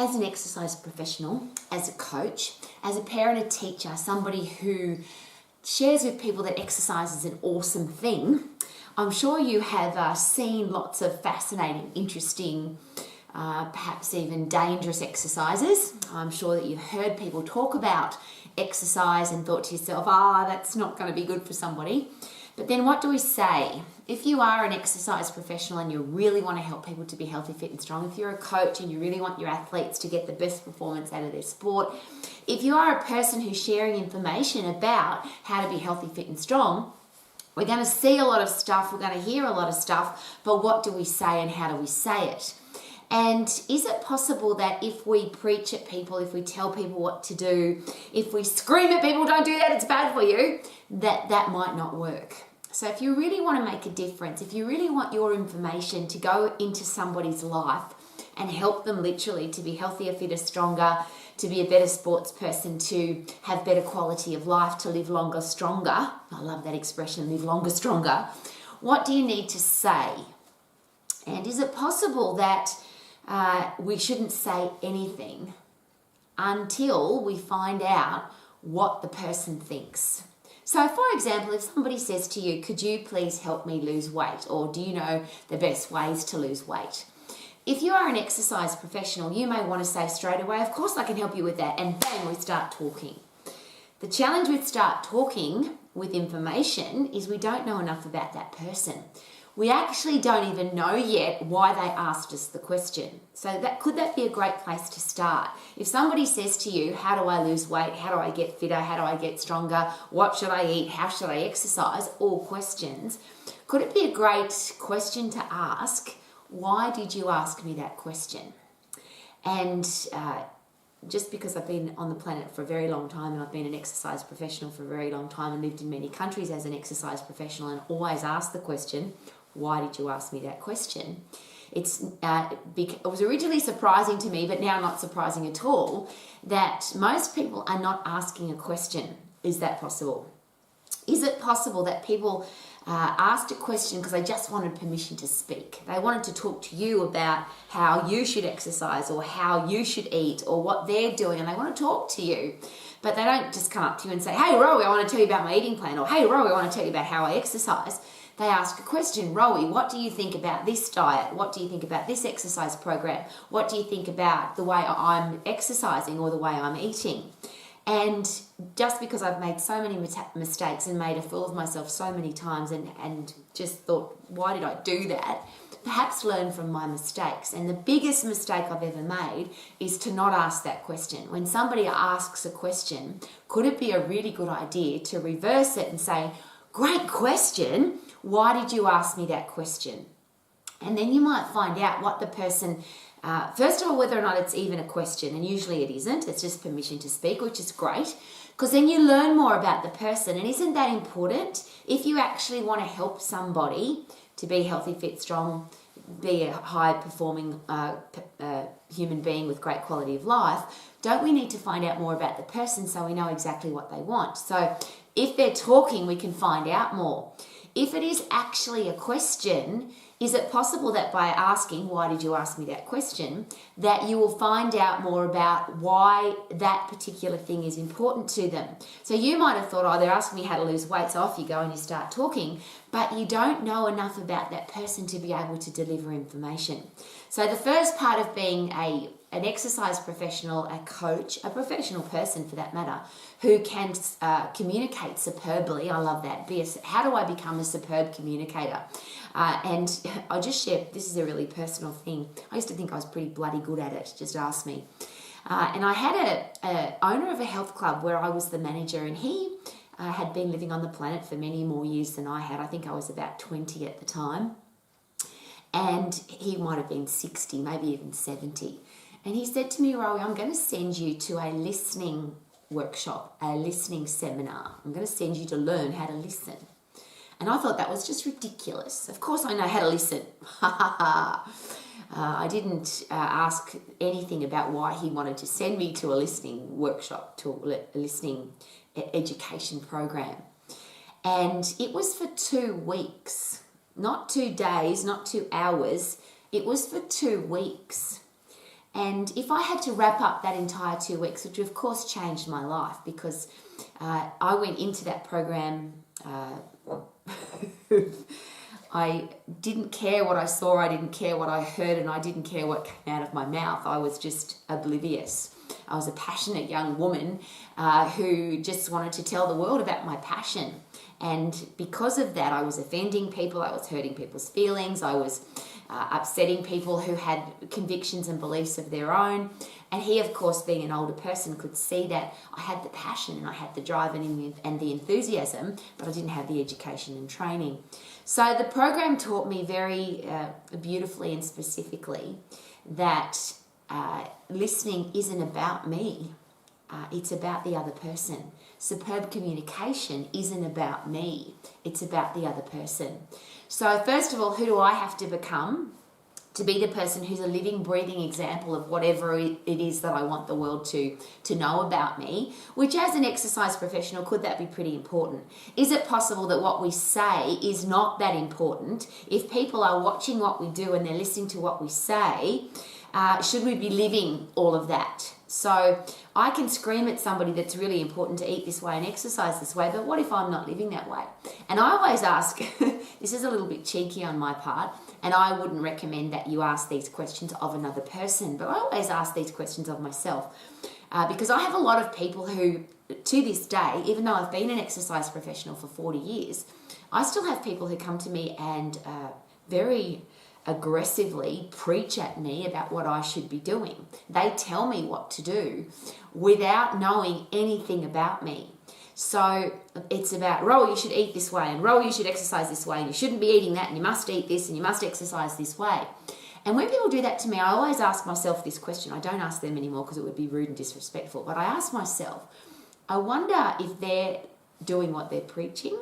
as an exercise professional, as a coach, as a parent, a teacher, somebody who shares with people that exercise is an awesome thing, I'm sure you have seen lots of fascinating, interesting, perhaps even dangerous exercises. I'm sure that you've heard people talk about exercise and thought to yourself, that's not going to be good for somebody. But then what do we say? If you are an exercise professional and you really want to help people to be healthy, fit and strong, if you're a coach and you really want your athletes to get the best performance out of their sport, if you are a person who's sharing information about how to be healthy, fit and strong, we're going to see a lot of stuff, we're going to hear a lot of stuff, but what do we say and how do we say it? And is it possible that if we preach at people, if we tell people what to do, if we scream at people, don't do that, it's bad for you, that might not work. So if you really want to make a difference, if you really want your information to go into somebody's life and help them literally to be healthier, fitter, stronger, to be a better sports person, to have better quality of life, to live longer, stronger, I love that expression, live longer, stronger, what do you need to say? And is it possible that we shouldn't say anything until we find out what the person thinks? So for example, if somebody says to you, could you please help me lose weight? Or do you know the best ways to lose weight? If you are an exercise professional, you may want to say straight away, of course I can help you with that. And bang, we start talking. The challenge with start talking with information is we don't know enough about that person. We actually don't even know yet why they asked us the question. So could that be a great place to start? If somebody says to you, how do I lose weight? How do I get fitter? How do I get stronger? What should I eat? How should I exercise? All questions. Could it be a great question to ask? Why did you ask me that question? And just because I've been on the planet for a very long time and I've been an exercise professional for a very long time and lived in many countries as an exercise professional and always asked the question, why did you ask me that question? It was originally surprising to me, but now not surprising at all, that most people are not asking a question. Is that possible? Is it possible that people asked a question because they just wanted permission to speak? They wanted to talk to you about how you should exercise or how you should eat or what they're doing, and they want to talk to you. But they don't just come up to you and say, hey, Rowie, I want to tell you about my eating plan, or hey, Rowie, I want to tell you about how I exercise. They ask a question, Rowie, what do you think about this diet? What do you think about this exercise program? What do you think about the way I'm exercising or the way I'm eating? And just because I've made so many mistakes and made a fool of myself so many times and just thought, why did I do that? Perhaps learn from my mistakes. And the biggest mistake I've ever made is to not ask that question. When somebody asks a question, could it be a really good idea to reverse it and say, great question, why did you ask me that question? And then you might find out what the person, first of all, whether or not it's even a question, and usually it isn't, it's just permission to speak, which is great, because then you learn more about the person. And isn't that important? If you actually want to help somebody to be healthy, fit, strong, be a high-performing human being with great quality of life, don't we need to find out more about the person so we know exactly what they want? So if they're talking, we can find out more. If it is actually a question, is it possible that by asking, why did you ask me that question, that you will find out more about why that particular thing is important to them? So you might have thought, they're asking me how to lose weight, so off you go and you start talking, but you don't know enough about that person to be able to deliver information. So the first part of being an exercise professional, a coach, a professional person for that matter, who can communicate superbly. I love that. How do I become a superb communicator? And I'll just share, this is a really personal thing. I used to think I was pretty bloody good at it, just ask me. And I had a owner of a health club where I was the manager, and he had been living on the planet for many more years than I had. I think I was about 20 at the time. And he might have been 60, maybe even 70. And he said to me, Rowie, I'm going to send you to a listening workshop, a listening seminar. I'm going to send you to learn how to listen. And I thought that was just ridiculous. Of course I know how to listen. I didn't ask anything about why he wanted to send me to a listening workshop, to a listening education program. And it was for 2 weeks, not 2 days, not 2 hours. It was for 2 weeks. And if I had to wrap up that entire 2 weeks, which of course changed my life, because I went into that program, I didn't care what I saw, I didn't care what I heard, and I didn't care what came out of my mouth. I was just oblivious. I was a passionate young woman who just wanted to tell the world about my passion. And because of that, I was offending people, I was hurting people's feelings, I was upsetting people who had convictions and beliefs of their own. And he, of course, being an older person, could see that I had the passion and I had the drive and the enthusiasm, but I didn't have the education and training. So the program taught me very beautifully and specifically that listening isn't about me. It's about the other person. Superb communication isn't about me. It's about the other person. So first of all, who do I have to become to be the person who's a living, breathing example of whatever it is that I want the world to know about me? Which, as an exercise professional, could that be pretty important? Is it possible that what we say is not that important? If people are watching what we do and they're listening to what we say, should we be living all of that? So I can scream at somebody that's really important to eat this way and exercise this way, but what if I'm not living that way? And I always ask, this is a little bit cheeky on my part, and I wouldn't recommend that you ask these questions of another person, but I always ask these questions of myself because I have a lot of people who, to this day, even though I've been an exercise professional for 40 years, I still have people who come to me and very aggressively preach at me about what I should be doing. They tell me what to do without knowing anything about me. So it's about, Rowie, you should eat this way, and Rowie, you should exercise this way, and you shouldn't be eating that, and you must eat this, and you must exercise this way. And when people do that to me, I always ask myself this question. I don't ask them anymore because it would be rude and disrespectful, but I ask myself, I wonder if they're doing what they're preaching.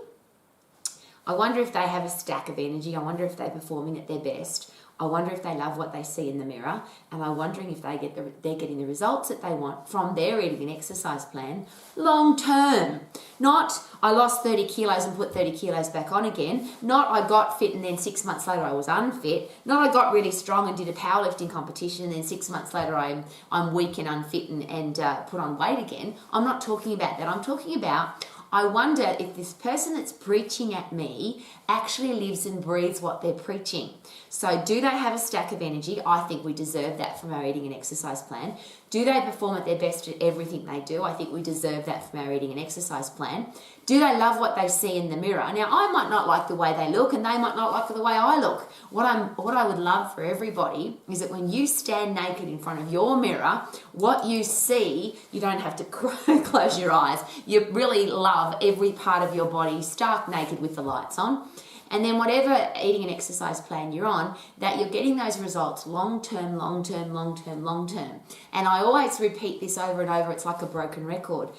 I wonder if they have a stack of energy. I wonder if they're performing at their best. I wonder if they love what they see in the mirror. And I'm wondering if they're getting the results that they want from their eating and exercise plan long term. Not, I lost 30 kilos and put 30 kilos back on again. Not, I got fit and then 6 months later I was unfit. Not, I got really strong and did a powerlifting competition and then 6 months later I'm weak and unfit and put on weight again. I'm not talking about that. I'm talking about, I wonder if this person that's preaching at me actually lives and breathes what they're preaching. So do they have a stack of energy? I think we deserve that from our eating and exercise plan. Do they perform at their best at everything they do? I think we deserve that from our eating and exercise plan. Do they love what they see in the mirror? Now, I might not like the way they look and they might not like the way I look. What I would love for everybody is that when you stand naked in front of your mirror, what you see, you don't have to close your eyes. You really love every part of your body stark naked with the lights on. And then whatever eating and exercise plan you're on, that you're getting those results long term. And I always repeat this over and over. It's like a broken record.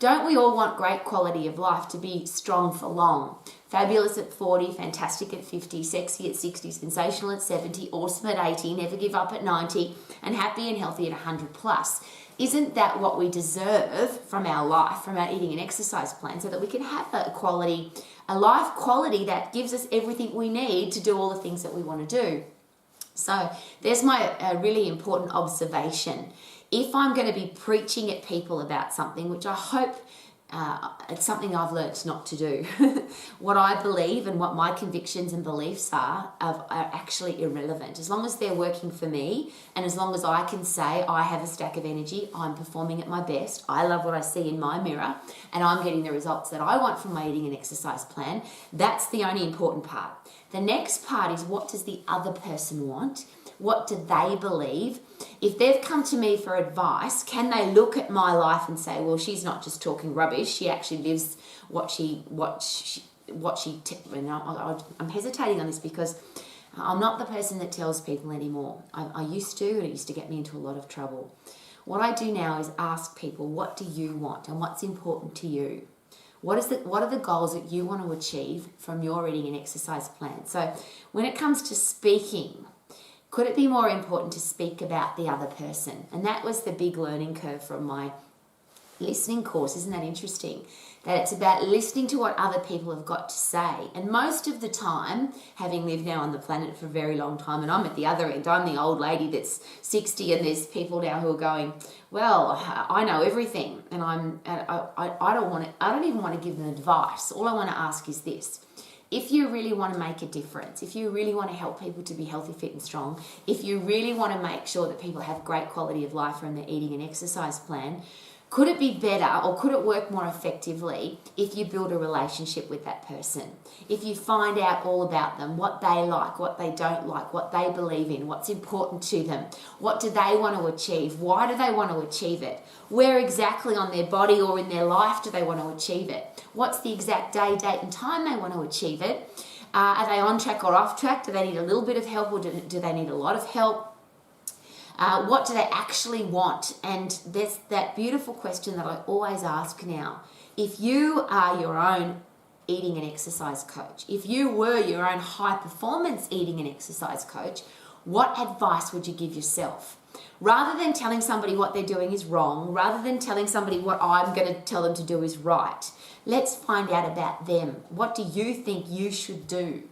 Don't we all want great quality of life, to be strong for long? Fabulous at 40, fantastic at 50, sexy at 60, sensational at 70, awesome at 80, never give up at 90, and happy and healthy at 100 plus. Isn't that what we deserve from our life, from our eating and exercise plan, so that we can have a life quality that gives us everything we need to do all the things that we want to do? So there's my really important observation. If I'm going to be preaching at people about something, which I hope it's something I've learnt not to do, what I believe and what my convictions and beliefs are actually irrelevant. As long as they're working for me and as long as I can say I have a stack of energy, I'm performing at my best, I love what I see in my mirror, and I'm getting the results that I want from my eating and exercise plan, that's the only important part. The next part is, what does the other person want? What do they believe? If they've come to me for advice, can they look at my life and say, well, she's not just talking rubbish, she actually lives I'm hesitating on this because I'm not the person that tells people anymore. I used to, and it used to get me into a lot of trouble. What I do now is ask people, what do you want and what's important to you? What are the goals that you want to achieve from your eating and exercise plan? So when it comes to speaking, could it be more important to speak about the other person? And that was the big learning curve from my listening course. Isn't that interesting? That it's about listening to what other people have got to say. And most of the time, having lived now on the planet for a very long time, and I'm at the other end, I'm the old lady that's 60, and there's people now who are going, well, I know everything, and I don't even want to give them advice. All I want to ask is this. If you really want to make a difference, if you really want to help people to be healthy, fit and strong, if you really want to make sure that people have great quality of life from their eating and exercise plan, could it be better or could it work more effectively if you build a relationship with that person? If you find out all about them, what they like, what they don't like, what they believe in, what's important to them, what do they want to achieve, why do they want to achieve it, where exactly on their body or in their life do they want to achieve it, what's the exact day, date and time they want to achieve it, are they on track or off track, do they need a little bit of help or do they need a lot of help? What do they actually want? And there's that beautiful question that I always ask now. If you are your own eating and exercise coach, if you were your own high performance eating and exercise coach, what advice would you give yourself? Rather than telling somebody what they're doing is wrong, rather than telling somebody what I'm going to tell them to do is right, let's find out about them. What do you think you should do?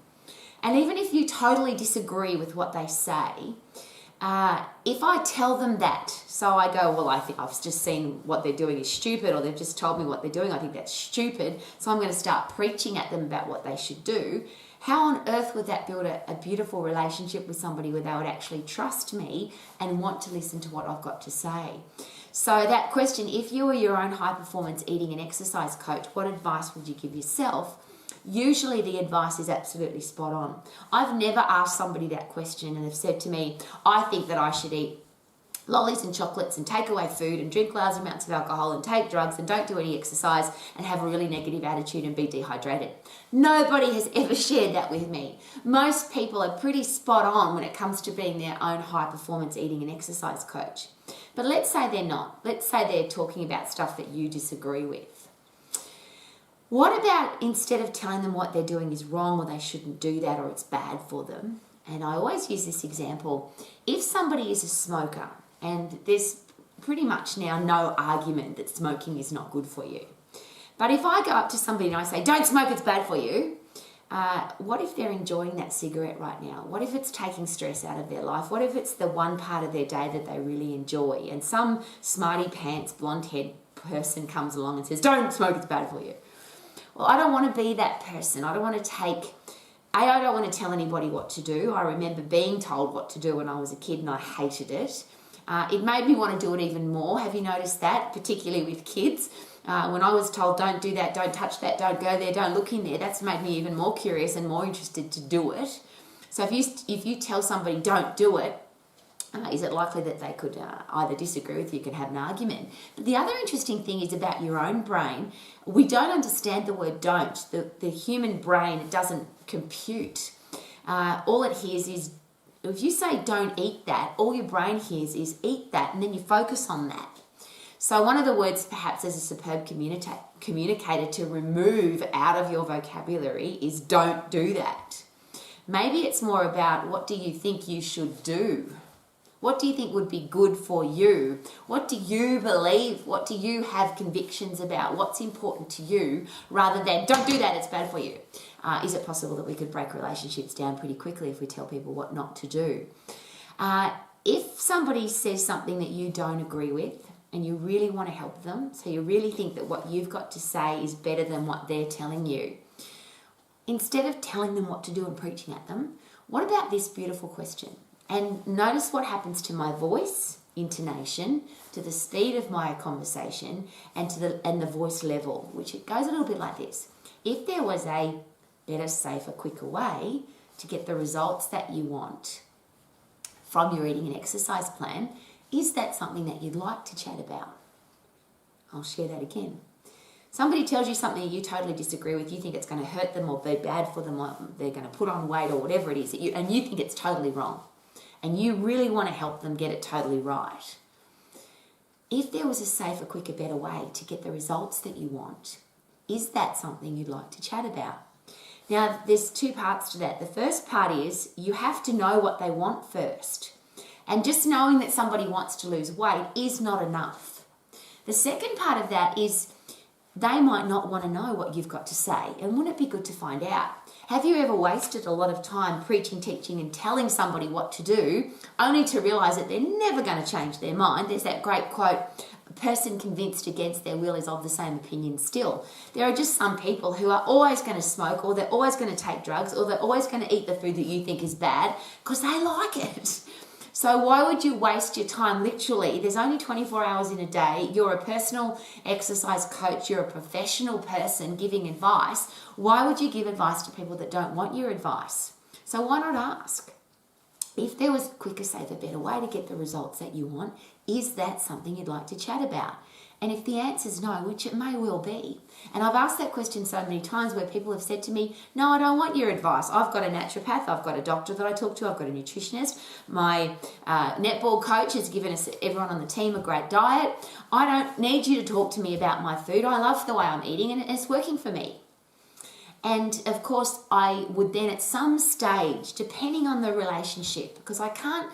And even if you totally disagree with what they say, if I tell them that, so I go, well, I think I've just seen what they're doing is stupid, or they've just told me what they're doing, I think that's stupid, so I'm going to start preaching at them about what they should do. How on earth would that build a beautiful relationship with somebody where they would actually trust me and want to listen to what I've got to say? So that question, if you were your own high performance eating and exercise coach, what advice would you give yourself? Usually the advice is absolutely spot on. I've never asked somebody that question and they've said to me, I think that I should eat lollies and chocolates and take away food and drink large amounts of alcohol and take drugs and don't do any exercise and have a really negative attitude and be dehydrated. Nobody has ever shared that with me. Most people are pretty spot on when it comes to being their own high performance eating and exercise coach. But let's say they're not. Let's say they're talking about stuff that you disagree with. What about instead of telling them what they're doing is wrong or they shouldn't do that or it's bad for them? And I always use this example. If somebody is a smoker, and there's pretty much now no argument that smoking is not good for you. But if I go up to somebody and I say, don't smoke, it's bad for you, what if they're enjoying that cigarette right now? What if it's taking stress out of their life? What if it's the one part of their day that they really enjoy? And some smarty pants, blonde-haired person comes along and says, don't smoke, it's bad for you. Well, I don't want to be that person. I don't want to I don't want to tell anybody what to do. I remember being told what to do when I was a kid and I hated it. It made me want to do it even more. Have you noticed that? Particularly with kids. When I was told, don't do that, don't touch that, don't go there, don't look in there, that's made me even more curious and more interested to do it. So if you tell somebody don't do it, is it likely that they could either disagree with you, could have an argument? But the other interesting thing is about your own brain. We don't understand the word don't. The human brain, it doesn't compute. All it hears is, if you say don't eat that, all your brain hears is eat that, and then you focus on that. So one of the words perhaps as a superb communicator to remove out of your vocabulary is don't do that. Maybe it's more about what do you think you should do? What do you think would be good for you? What do you believe? What do you have convictions about? What's important to you? Rather than, don't do that, it's bad for you. Is it possible that we could break relationships down pretty quickly if we tell people what not to do? If somebody says something that you don't agree with and you really want to help them, so you really think that what you've got to say is better than what they're telling you, instead of telling them what to do and preaching at them, what about this beautiful question? And notice what happens to my voice, intonation, to the speed of my conversation, and the voice level, which it goes a little bit like this. If there was a better, safer, quicker way to get the results that you want from your eating and exercise plan, is that something that you'd like to chat about? I'll share that again. Somebody tells you something you totally disagree with, you think it's going to hurt them or be bad for them or they're going to put on weight or whatever it is, and you think it's totally wrong. And you really want to help them get it totally right. If there was a safer, quicker, better way to get the results that you want, is that something you'd like to chat about? Now, there's two parts to that. The first part is you have to know what they want first. And just knowing that somebody wants to lose weight is not enough. The second part of that is they might not want to know what you've got to say. And wouldn't it be good to find out? Have you ever wasted a lot of time preaching, teaching, and telling somebody what to do, only to realise that they're never going to change their mind? There's that great quote, a person convinced against their will is of the same opinion still. There are just some people who are always going to smoke, or they're always going to take drugs, or they're always going to eat the food that you think is bad because they like it. So why would you waste your time? Literally, there's only 24 hours in a day. You're a personal exercise coach. You're a professional person giving advice. Why would you give advice to people that don't want your advice? So why not ask? If there was a quicker, safer, better way to get the results that you want, is that something you'd like to chat about? And if the answer is no, which it may well be, and I've asked that question so many times where people have said to me, no, I don't want your advice. I've got a naturopath, I've got a doctor that I talk to, I've got a nutritionist, my netball coach has given us, everyone on the team, a great diet. I don't need you to talk to me about my food. I love the way I'm eating and it's working for me. And of course, I would then at some stage, depending on the relationship, because I can't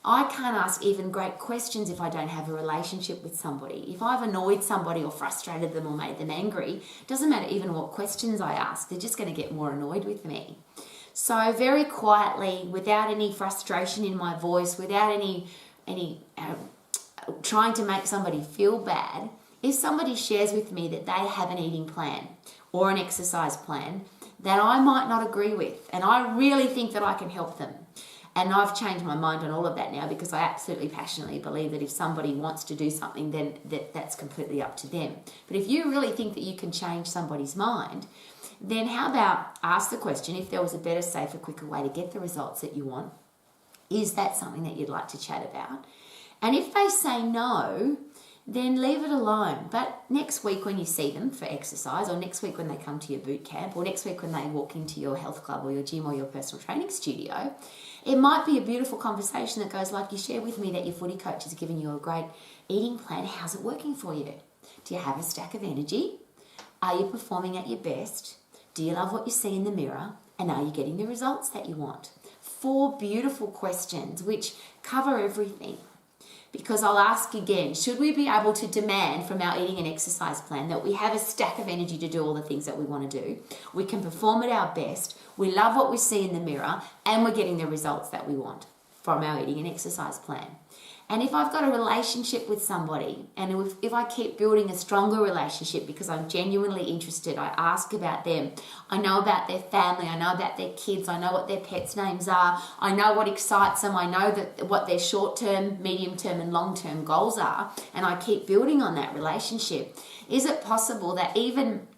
ask even great questions if I don't have a relationship with somebody. If I've annoyed somebody or frustrated them or made them angry, it doesn't matter even what questions I ask, they're just going to get more annoyed with me. So very quietly, without any frustration in my voice, without any trying to make somebody feel bad, if somebody shares with me that they have an eating plan or an exercise plan that I might not agree with, and I really think that I can help them, and I've changed my mind on all of that now because I absolutely passionately believe that if somebody wants to do something, then that's completely up to them. But if you really think that you can change somebody's mind, then how about ask the question, if there was a better, safer, quicker way to get the results that you want, is that something that you'd like to chat about? And if they say no, then leave it alone. But next week when you see them for exercise, or next week when they come to your boot camp, or next week when they walk into your health club or your gym or your personal training studio, it might be a beautiful conversation that goes like, you share with me that your footy coach has given you a great eating plan. How's it working for you? Do you have a stack of energy? Are you performing at your best? Do you love what you see in the mirror? And are you getting the results that you want? 4 beautiful questions which cover everything. Because I'll ask again, should we be able to demand from our eating and exercise plan that we have a stack of energy to do all the things that we want to do? We can perform at our best, we love what we see in the mirror, and we're getting the results that we want from our eating and exercise plan. And if I've got a relationship with somebody, and if I keep building a stronger relationship because I'm genuinely interested, I ask about them, I know about their family, I know about their kids, I know what their pets' names are, I know what excites them, I know what their short-term, medium-term and long-term goals are, and I keep building on that relationship, is it possible that even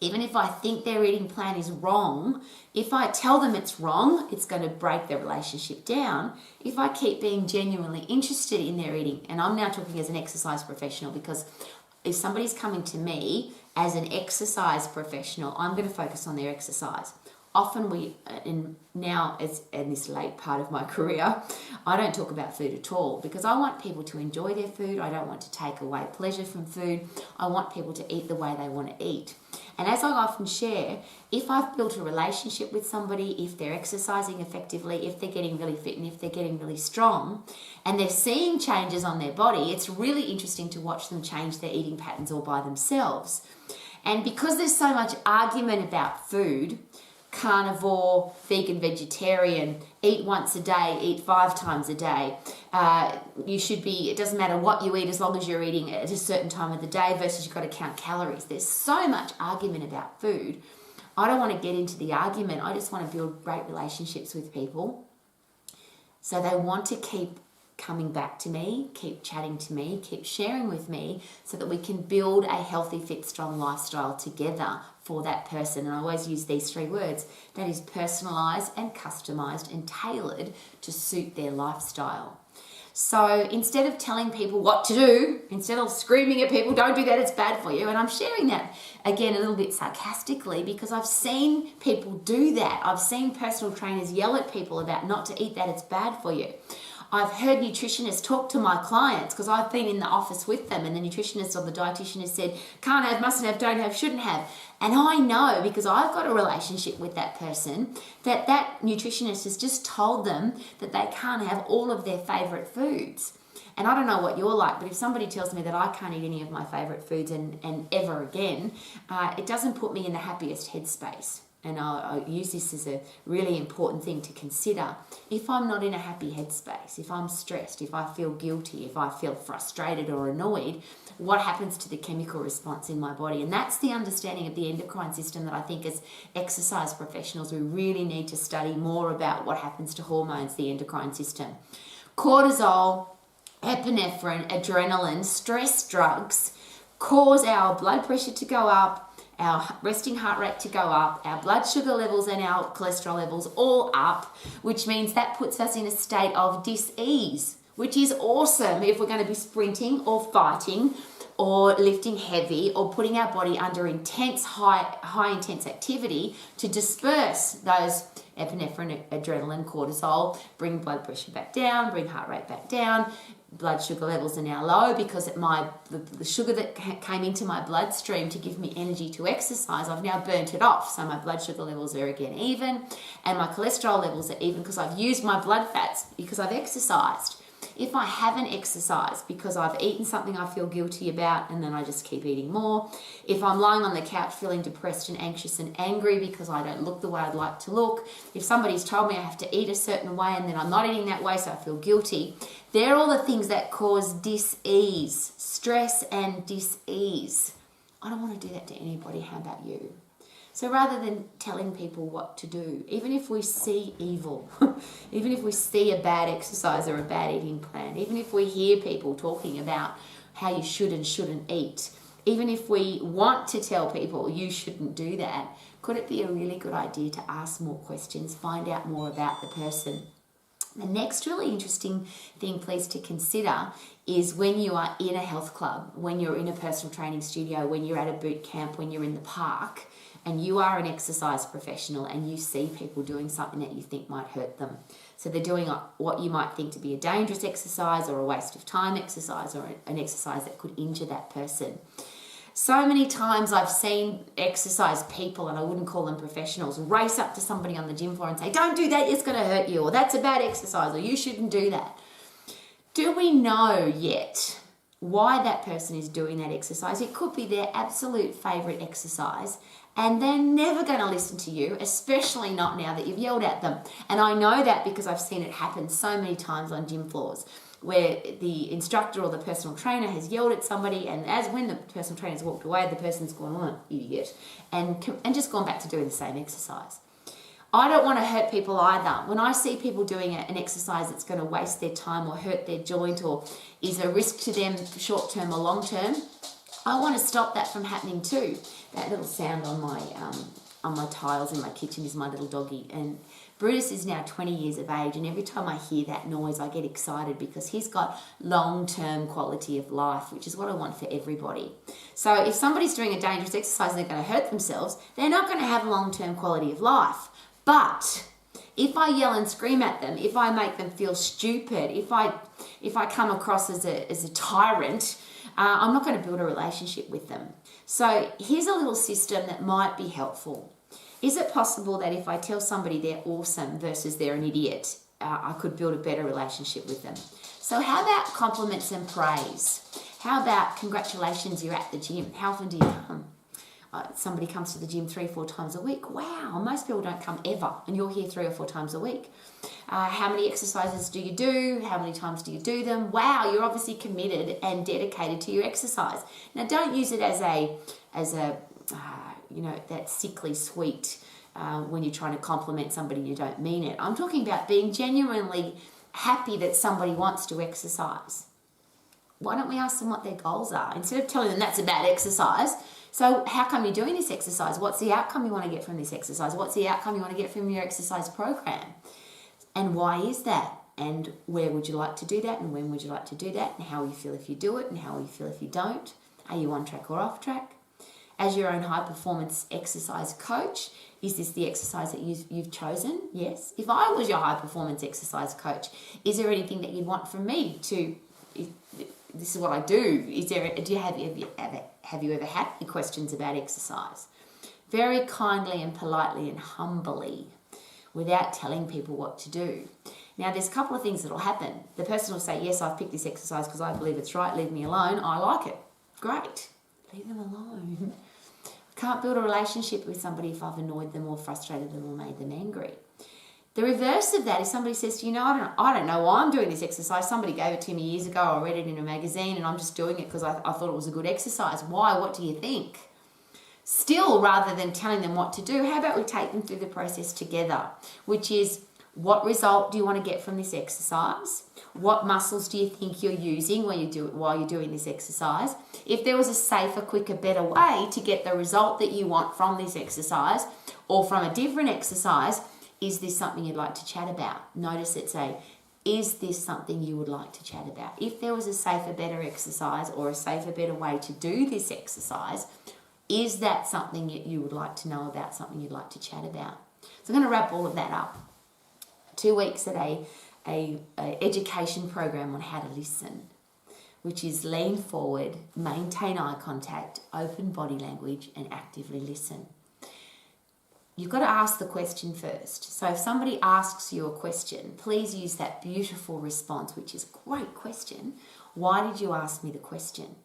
if I think their eating plan is wrong, if I tell them it's wrong, it's going to break the relationship down. If I keep being genuinely interested in their eating, and I'm now talking as an exercise professional, because if somebody's coming to me as an exercise professional, I'm going to focus on their exercise. Often now as in this late part of my career, I don't talk about food at all because I want people to enjoy their food. I don't want to take away pleasure from food. I want people to eat the way they want to eat. And as I often share, if I've built a relationship with somebody, if they're exercising effectively, if they're getting really fit and if they're getting really strong, and they're seeing changes on their body, it's really interesting to watch them change their eating patterns all by themselves. And because there's so much argument about food, carnivore, vegan, vegetarian, eat once a day, eat 5 times a day. It doesn't matter what you eat as long as you're eating at a certain time of the day versus you've got to count calories. There's so much argument about food. I don't want to get into the argument. I just want to build great relationships with people. So they want to keep coming back to me, keep chatting to me, keep sharing with me so that we can build a healthy, fit, strong lifestyle together for that person. And I always use these 3 words, that is personalized and customized and tailored to suit their lifestyle. So instead of telling people what to do, instead of screaming at people, don't do that, it's bad for you. And I'm sharing that again a little bit sarcastically because I've seen people do that. I've seen personal trainers yell at people about not to eat that, it's bad for you. I've heard nutritionists talk to my clients because I've been in the office with them and the nutritionist or the dietitian has said, can't have, mustn't have, don't have, shouldn't have. And I know because I've got a relationship with that person that nutritionist has just told them that they can't have all of their favourite foods. And I don't know what you're like, but if somebody tells me that I can't eat any of my favourite foods and ever again, it doesn't put me in the happiest headspace. And I'll use this as a really important thing to consider. If I'm not in a happy headspace, if I'm stressed, if I feel guilty, if I feel frustrated or annoyed, what happens to the chemical response in my body? And that's the understanding of the endocrine system that I think as exercise professionals we really need to study more about what happens to hormones, the endocrine system. Cortisol, epinephrine, adrenaline, stress drugs cause our blood pressure to go up, our resting heart rate to go up, our blood sugar levels and our cholesterol levels all up, which means that puts us in a state of dis-ease, which is awesome if we're going to be sprinting or fighting or lifting heavy or putting our body under intense, high intense activity to disperse those epinephrine, adrenaline, cortisol, bring blood pressure back down, bring heart rate back down. Blood sugar levels are now low because the sugar that came into my bloodstream to give me energy to exercise, I've now burnt it off. So my blood sugar levels are again even, and my cholesterol levels are even because I've used my blood fats because I've exercised. If I haven't exercised because I've eaten something I feel guilty about and then I just keep eating more, if I'm lying on the couch feeling depressed and anxious and angry because I don't look the way I'd like to look, if somebody's told me I have to eat a certain way and then I'm not eating that way so I feel guilty, they're all the things that cause dis-ease, stress and dis-ease. I don't want to do that to anybody. How about you? So rather than telling people what to do, even if we see evil, even if we see a bad exercise or a bad eating plan, even if we hear people talking about how you should and shouldn't eat, even if we want to tell people you shouldn't do that, could it be a really good idea to ask more questions, find out more about the person? The next really interesting thing, please, to consider is when you are in a health club, when you're in a personal training studio, when you're at a boot camp, when you're in the park, and you are an exercise professional and you see people doing something that you think might hurt them. So they're doing what you might think to be a dangerous exercise or a waste of time exercise or an exercise that could injure that person. So many times I've seen exercise people, and I wouldn't call them professionals, race up to somebody on the gym floor and say, don't do that, it's going to hurt you, or that's a bad exercise, or you shouldn't do that. Do we know yet why that person is doing that exercise? It could be their absolute favourite exercise, and they're never going to listen to you, especially not now that you've yelled at them. And I know that because I've seen it happen so many times on gym floors where the instructor or the personal trainer has yelled at somebody, and when the personal trainer's walked away, the person's gone, oh, idiot, and just gone back to doing the same exercise. I don't want to hurt people either. When I see people doing an exercise that's going to waste their time or hurt their joint or is a risk to them short-term or long-term, I want to stop that from happening too. That little sound on my tiles in my kitchen is my little doggy, and Brutus is now 20 years of age, and every time I hear that noise I get excited because he's got long-term quality of life, which is what I want for everybody. So if somebody's doing a dangerous exercise and they're going to hurt themselves, they're not going to have long-term quality of life. But if I yell and scream at them, if I make them feel stupid, if I come across as a tyrant, I'm not going to build a relationship with them. So here's a little system that might be helpful. Is it possible that if I tell somebody they're awesome versus they're an idiot, I could build a better relationship with them? So how about compliments and praise? How about congratulations, you're at the gym? How often do you come? Somebody comes to the gym 3-4 times a week. Wow, most people don't come ever, and you're here 3 or 4 times a week. How many exercises do you do? How many times do you do them? Wow, you're obviously committed and dedicated to your exercise. Now, don't use it as that sickly sweet when you're trying to compliment somebody and you don't mean it. I'm talking about being genuinely happy that somebody wants to exercise. Why don't we ask them what their goals are instead of telling them that's a bad exercise? So how come you're doing this exercise? What's the outcome you want to get from this exercise? What's the outcome you want to get from your exercise program? And why is that? And where would you like to do that? And when would you like to do that? And how will you feel if you do it? And how will you feel if you don't? Are you on track or off track? As your own high-performance exercise coach, is this the exercise that you've chosen? Yes. If I was your high-performance exercise coach, is there anything that you'd want from me to... This is what I do. Have you ever had any questions about exercise? Very kindly and politely and humbly, without telling people what to do. Now, there's a couple of things that will happen. The person will say, yes, I've picked this exercise because I believe it's right. Leave me alone. I like it. Great. Leave them alone. I can't build a relationship with somebody if I've annoyed them or frustrated them or made them angry. The reverse of that is somebody says to you, no, I don't know why I'm doing this exercise. Somebody gave it to me years ago. I read it in a magazine and I'm just doing it because I thought it was a good exercise. Why? What do you think? Still, rather than telling them what to do, how about we take them through the process together, which is, what result do you want to get from this exercise? What muscles do you think you're using while you're doing this exercise? If there was a safer, quicker, better way to get the result that you want from this exercise or from a different exercise, is this something you'd like to chat about? Notice it's is this something you would like to chat about? If there was a safer, better exercise or a safer, better way to do this exercise, is that something you would like to know about, something you'd like to chat about? So I'm going to wrap all of that up. 2 weeks at a education program on how to listen, which is lean forward, maintain eye contact, open body language, and actively listen. You've got to ask the question first. So if somebody asks you a question, please use that beautiful response, which is great question. Why did you ask me the question?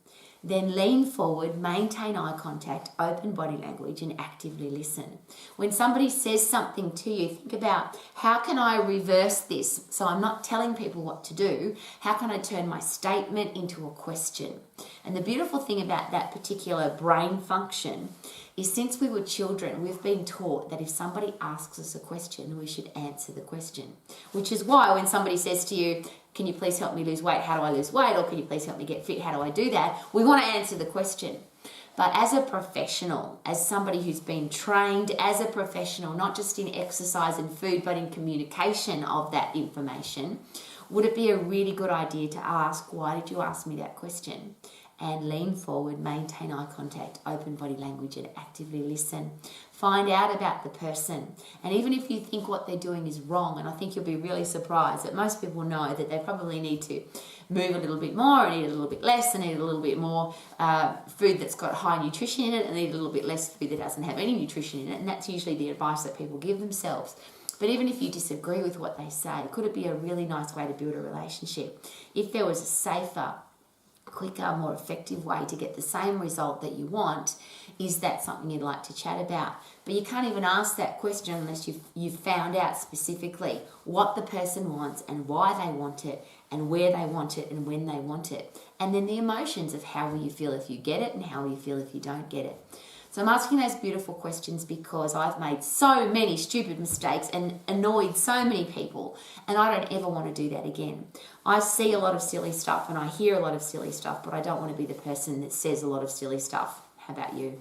Then lean forward, maintain eye contact, open body language, and actively listen. When somebody says something to you, think about, how can I reverse this so I'm not telling people what to do? How can I turn my statement into a question? And the beautiful thing about that particular brain function is, since we were children, we've been taught that if somebody asks us a question, we should answer the question. Which is why when somebody says to you, can you please help me lose weight? How do I lose weight? Or can you please help me get fit? How do I do that? We want to answer the question. But as a professional, as somebody who's been trained as a professional, not just in exercise and food, but in communication of that information, would it be a really good idea to ask, why did you ask me that question? And lean forward, maintain eye contact, open body language, and actively listen. Find out about the person. And even if you think what they're doing is wrong, and I think you'll be really surprised that most people know that they probably need to move a little bit more and eat a little bit less and eat a little bit more food that's got high nutrition in it and eat a little bit less food that doesn't have any nutrition in it. And that's usually the advice that people give themselves. But even if you disagree with what they say, could it be a really nice way to build a relationship? If there was a safer, quicker, more effective way to get the same result that you want, is that something you'd like to chat about? But you can't even ask that question unless you've found out specifically what the person wants and why they want it and where they want it and when they want it. And then the emotions of how will you feel if you get it and how will you feel if you don't get it. So I'm asking those beautiful questions because I've made so many stupid mistakes and annoyed so many people, and I don't ever want to do that again. I see a lot of silly stuff and I hear a lot of silly stuff, but I don't want to be the person that says a lot of silly stuff. How about you?